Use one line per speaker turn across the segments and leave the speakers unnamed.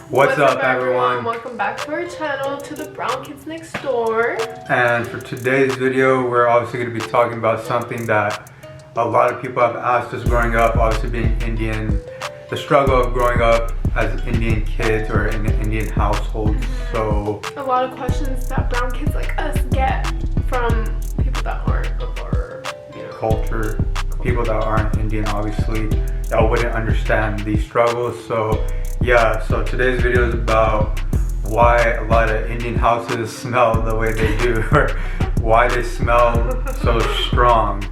What's up, everyone?
Welcome back to our channel, to the Brown Kids Next Door.
And for today's video, we're obviously going to be talking about something that a lot of people have asked us growing up, obviously being Indian, the struggle of growing up as Indian kids or in an Indian household. So
a lot of questions that brown kids like us get from people that aren't of our,
culture, people that aren't Indian, obviously, that wouldn't understand these struggles. So yeah, so today's video is about why a lot of Indian houses smell the way they do, or why they smell so strong.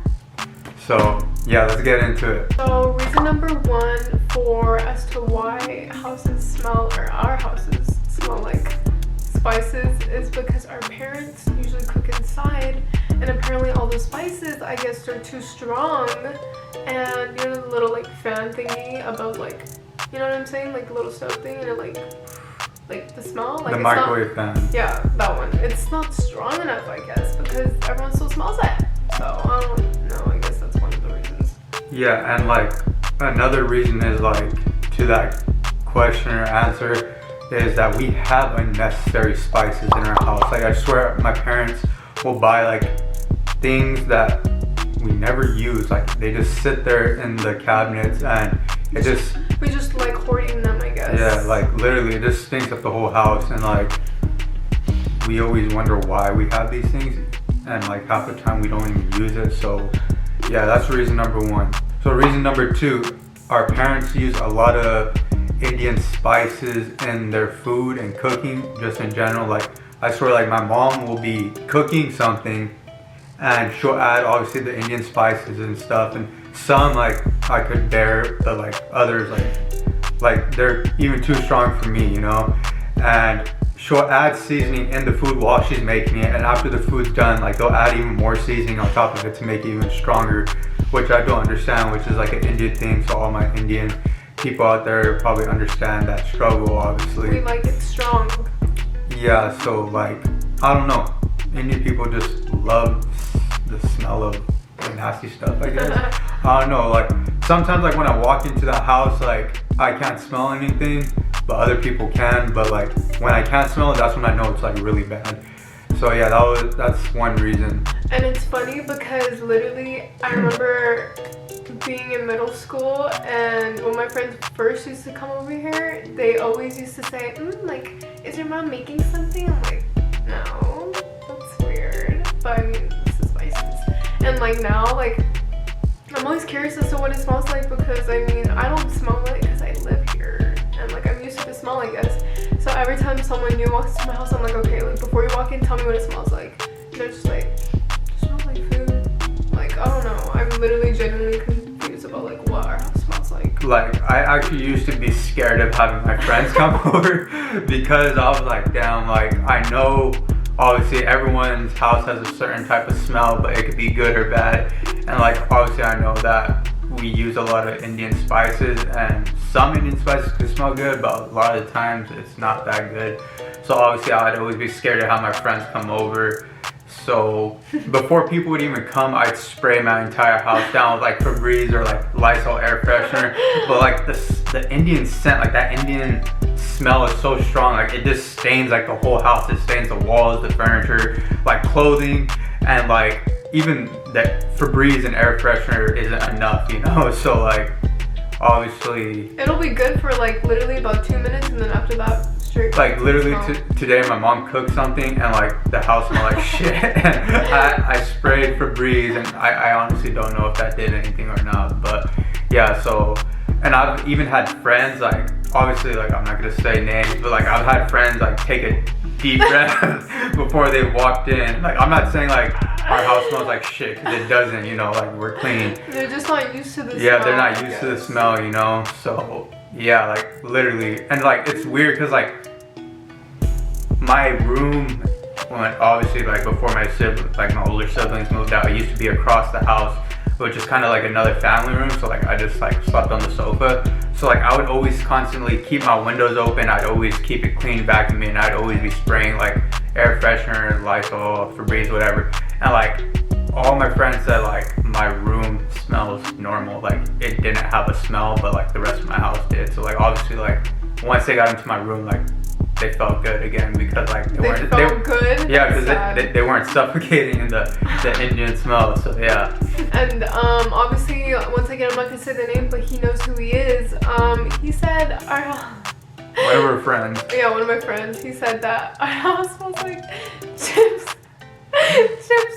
So yeah, let's get into it.
So reason number one for as to why houses smell, or our houses smell like spices, is because our parents usually cook inside, and apparently all the spices, I guess, are too strong. And you know the little like fan thingy above, like, you know what I'm saying, like the little stove thing, and it like the smell, like
the microwave fan.
Yeah, that one. It's not strong enough, I guess, because everyone still smells it. So I don't know. I guess that's one of the reasons.
Yeah, and like another reason is, like, to that question or answer, is that we have unnecessary spices in our house. Like, I swear my parents will buy like things that we never use. Like, they just sit there in the cabinets, and we just
like hoarding them, I guess.
Yeah, like literally it just stinks up the whole house, and like we always wonder why we have these things, and like half the time we don't even use it. So yeah, that's reason number one. So reason number two, our parents use a lot of Indian spices in their food and cooking, just in general. Like, I swear, like, my mom will be cooking something and she'll add obviously the Indian spices and stuff, and some like I could bear, but like others like they're even too strong for me, you know. And she'll add seasoning in the food while she's making it, and after the food's done, like, they'll add even more seasoning on top of it to make it even stronger, which I don't understand, which is like an Indian thing. So all my Indian people out there probably understand that struggle, obviously.
We like it strong.
Yeah, so like, I don't know, Indian people just love the smell of the nasty stuff, I guess. I don't know, like sometimes, like when I walk into the house, like I can't smell anything, but other people can. But like when I can't smell it, that's when I know it's like really bad. So yeah, that's one reason.
And it's funny because literally I remember being in middle school, and when my friends first used to come over here, they always used to say, like, is your mom making something? I'm like, no, that's weird, but I mean, this is spices. And like now, like, I'm always curious as to what it smells like, because I mean, I don't smell it because I live here, and like I'm used to the smell, I guess. So every time someone new walks to my house, I'm like, okay, like, before you walk in, tell me what it smells like. And they're just like, it smells like food. Like, I don't know, I'm literally genuinely confused about like what our house smells like.
Like, I actually used to be scared of having my friends come over, because I was like, damn, like, I know obviously everyone's house has a certain type of smell, but it could be good or bad. And like, obviously I know that we use a lot of Indian spices, and some Indian spices can smell good, but a lot of the times it's not that good. So obviously I'd always be scared to have my friends come over. So before people would even come, I'd spray my entire house down with like Febreze or like Lysol air freshener. But like the Indian scent, like that Indian smell is so strong, like it just stains like the whole house. It stains the walls, the furniture, like clothing, and like even that Febreze and air freshener isn't enough, you know. So like, obviously
it'll be good for like literally about 2 minutes, and then after that, straight.
Like literally today my mom cooked something, and like the house smelled like shit. I sprayed Febreze, and I honestly don't know if that did anything or not. But yeah, so, and I've even had friends, like, obviously, like, I'm not gonna say names, but like I've had friends like take a deep breath before they walked in. Like, I'm not saying like our house smells like shit, because it doesn't, you know, like we're clean.
They're just not used to the smell.
Yeah, they're not used to the smell, you know. So yeah, like literally, and like it's weird because like my room, when obviously like before my siblings, like my older siblings moved out, it used to be across the house, which is kind of like another family room. So like I just like slept on the sofa. So like I would always constantly keep my windows open. I'd always keep it clean, vacuuming, and I'd always be spraying like air freshener, Lysol, Febreze, whatever. And like all my friends said like my room smells normal. Like it didn't have a smell, but like the rest of my house did. So like obviously like once they got into my room, like they felt good again because like
They felt good?
Yeah,
That's
because
sad.
they weren't suffocating in the Indian smell. So yeah.
And obviously, once again, I'm not gonna say the name, but he knows who he is. He said
One of our friends.
yeah, one of my friends. He said that our house smells like chips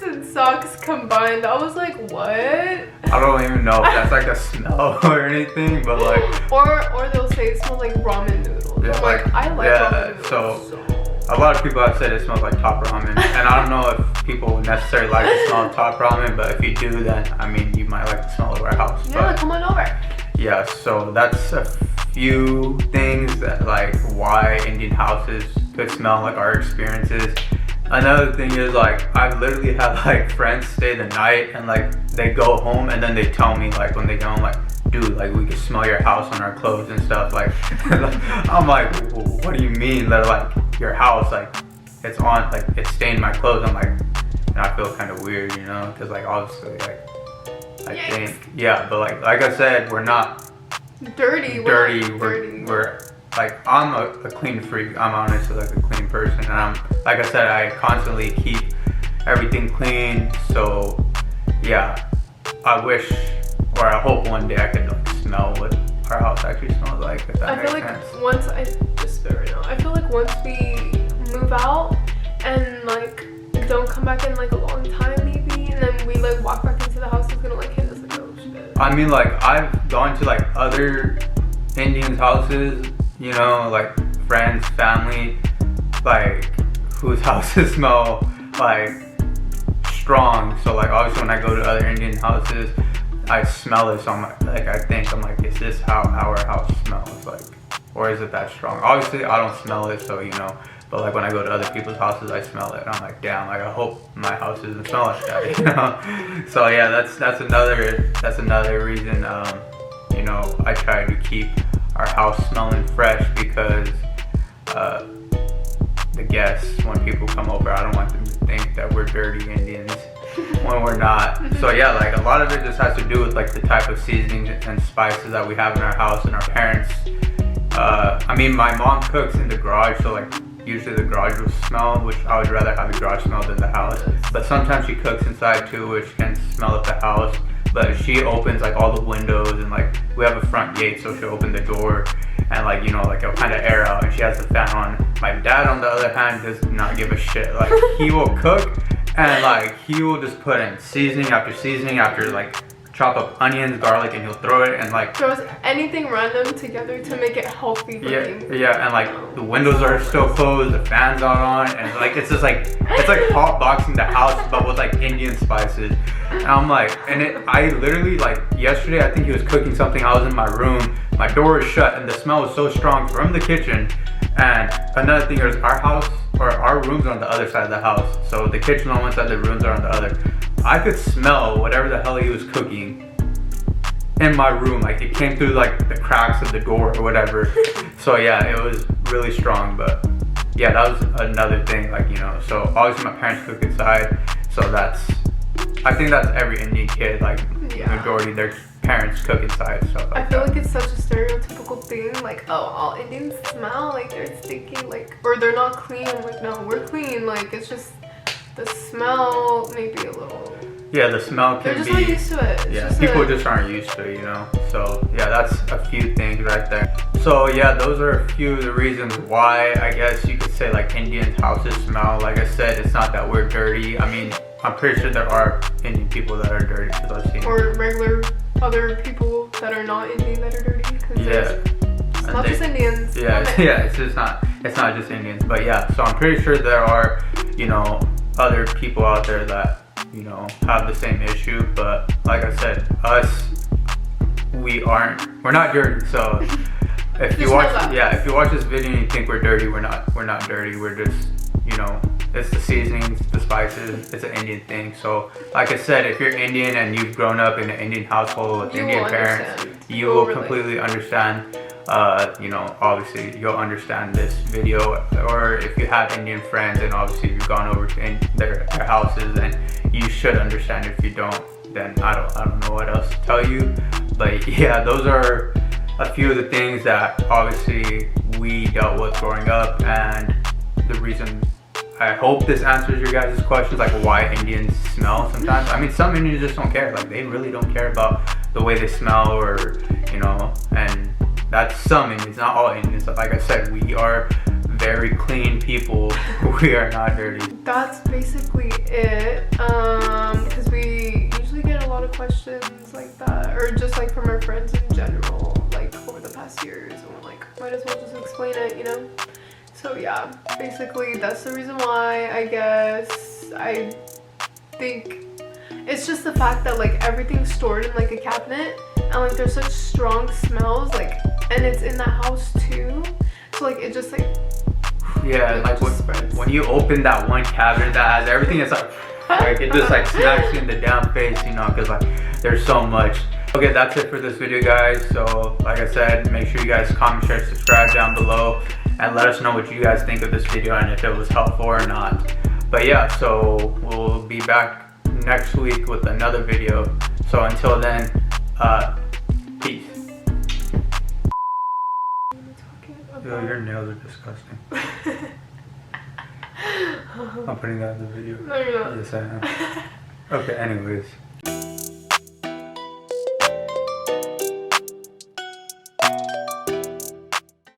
and socks combined. I was like, what?
I don't even know if that's like a smell or anything, but like.
Or they'll say it smells like ramen noodles.
Yeah,
I'm like, I like ramen noodles.
so a lot of people have said it smells like top ramen, and I don't know if people necessarily like the smell of top ramen, but if you do, then I mean you might like the smell of our house.
Yeah,
But
come on over.
yeah, so that's a few things that like why Indian houses could smell like our experiences. Another thing is like I've literally had like friends stay the night and like they go home and then they tell me like when they go home like, dude, like we can smell your house on our clothes and stuff. Like I'm like, what do you mean that like your house like it's on like it stained my clothes? I'm like, and I feel kind of weird, you know, because like obviously like I
Yikes.
think yeah, but like I said, we're not
Dirty.
dirty.
Dirty.
We're like I'm a clean freak. I'm honestly like a clean person, and I'm like I said, I constantly keep everything clean. So yeah, I wish or I hope one day I could like smell what our house actually smells like. If that
I
makes
feel like
sense.
once I just spit right now. I feel like once we move out and like don't come back in like a long time maybe, and then we like walk back into the house, it's gonna like hit us like, oh shit.
I mean, like I've gone to like other Indians' houses, you know, like friends, family, like whose houses smell like strong. So like obviously when I go to other Indian houses, I smell it. So I'm like I'm like, is this how our house smells like, or is it that strong? Obviously I don't smell it, so you know. But like when I go to other people's houses, I smell it. And I'm like, damn, like I hope my house doesn't smell like that, you know. So yeah, that's another reason. You know, I try to keep our house smelling fresh because the guests, when people come over, I don't want them to think that we're dirty Indians when we're not. So yeah, like a lot of it just has to do with like the type of seasonings and spices that we have in our house and our parents. I mean, my mom cooks in the garage, so like usually the garage will smell, which I would rather have the garage smell than the house. But sometimes she cooks inside too, which can smell up the house. But she opens like all the windows and like we have a front gate, so she'll open the door and like, you know, like it'll kind of air out and she has the fan on. My dad on the other hand does not give a shit. Like he will cook and like he will just put in seasoning after like chop up onions, garlic, and he'll throw it and like
Throws anything random together to make it healthy for me.
yeah, and like the windows are still closed, the fan's not on, and like it's just like it's like hot boxing the house but with like Indian spices. And I'm like, I literally like yesterday I think he was cooking something, I was in my room, my door is shut and the smell was so strong from the kitchen. And another thing is our rooms are on the other side of the house, so the kitchen on one side, the rooms are on the other. I could smell whatever the hell he was cooking in my room, like it came through like the cracks of the door or whatever. So yeah, it was really strong. But yeah, that was another thing, like, you know, so obviously my parents cook inside, so I think that's every Indian kid, like majority their parents cook inside, stuff like
I feel
that.
like it's such a stereotypical thing, like, oh, all Indians smell like they're stinky, like, or they're not clean. I'm like, no, we're clean. Like, it's just the smell maybe a little.
Yeah, the smell
They're
can
just
be.
not used to it. It's
People just aren't used to it, you know. So yeah, that's a few things right there. So yeah, those are a few of the reasons why I guess you could say like Indian houses smell. Like I said, it's not that we're dirty. I mean, I'm pretty sure there are Indian people that are dirty because I've seen.
Or regular other people that are not Indian that are dirty. Cause it's not just Indians.
Yeah, it's just not. It's not just Indians, but yeah. So I'm pretty sure there are, you know, other people out there that, you know, have the same issue. But like I said, we're not dirty. So if you watch this video and you think we're dirty, we're not dirty. We're just, you know, it's the seasonings, the spices, it's an Indian thing. So like I said, if you're Indian and you've grown up in an Indian household with Indian parents, you will completely understand. You know, obviously you'll understand this video. Or if you have Indian friends and obviously you've gone over to their houses, then you should understand. If you don't, then I don't know what else to tell you. But yeah, those are a few of the things that obviously we dealt with growing up, and the reason. I hope this answers your guys' questions, like why Indians smell sometimes. I mean, some Indians just don't care. Like, they really don't care about the way they smell, or, you know, and that's some Indians, not all Indians. Like I said, we are very clean people. We are not dirty.
That's basically it. Because we usually get a lot of questions like that, or just like from our friends in general, like over the past years, and we're like, might as well just explain it, you know? So yeah, basically that's the reason why, I guess. I think it's just the fact that like everything's stored in like a cabinet, and like there's such strong smells, like, and it's in the house too, so like it just like,
yeah,
it
like
just spreads.
when you open that one cabinet that has everything, it's like it just like smacks you in the damn face, you know, because like there's so much. Okay, that's it for this video, guys. So like I said, make sure you guys comment, share, subscribe down below, and let us know what you guys think of this video and if it was helpful or not. But yeah, so we'll be back next week with another video. So until then, peace. Yo, your nails are disgusting. I'm putting that in the video.
No, you're not.
Yes, I am. Okay, anyways.